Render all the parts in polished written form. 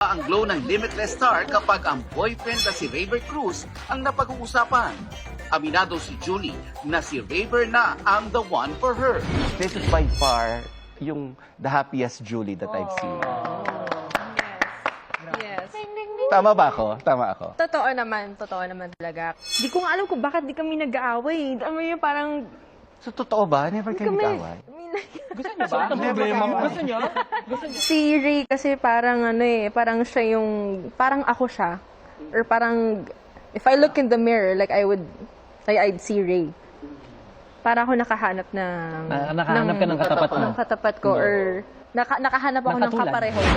Ang glow ng Limitless Star kapag ang boyfriend na si Raver Cruz ang napag-uusapan. Aminado si Julie na si Raver na ang the one for her. This is by far the happiest Julie that I've seen. Yes. Tama ba ako? Tama ako. Totoo naman talaga. Di ko nga alam kung bakit di kami nag-aaway. Alam mo yun, parang... So, totoo ba? Never kayo nag-away? Gusto niyo ba? Problema mo? Gusto niyo? Si Ray kasi parang parang siya yung, parang ako siya. Or parang, if I look in the mirror, like I'd see Ray. Para ako nakahanap ng... Nakahanap ka ng katapat mo. Ng katapat ko, or nakahanap ako ng Nakatulad. kapareho ko.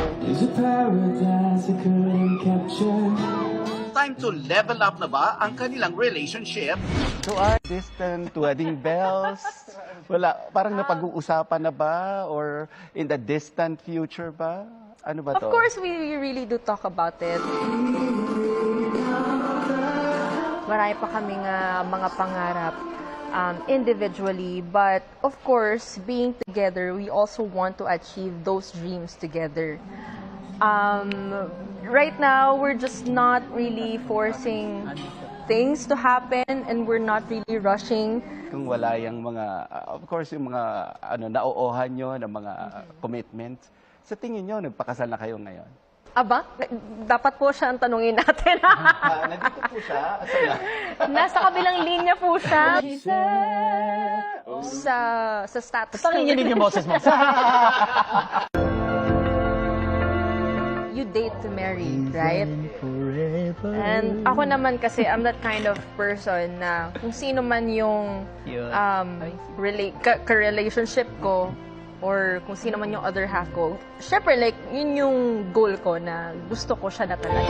Time to level up na ba ang kanilang relationship? So, our distant wedding bells? Wala, parang napag-uusapan na ba? Or in the distant future ba? Ano ba to? Of course, we really do talk about it. Marami pa kaming mga pangarap individually. But of course, being together, we also want to achieve those dreams together. Right now, we're just not really forcing things to happen and we're not really rushing. Kung wala yung mga, of course, yung mga nauohan nyo ng mga commitments, sa tingin nyo, nagpakasal na kayo ngayon? Aba, dapat po siya ang tanungin natin. Nandito po siya. Asan na? Nasa kabilang linya po siya. Sa status. Pakinig yung boses mo. You date to marry, right? And ako naman kasi, I'm that kind of person na kung sino man yung ka-relationship ko or kung sino man yung other half ko, syempre like, yun yung goal ko na gusto ko siya na talaga.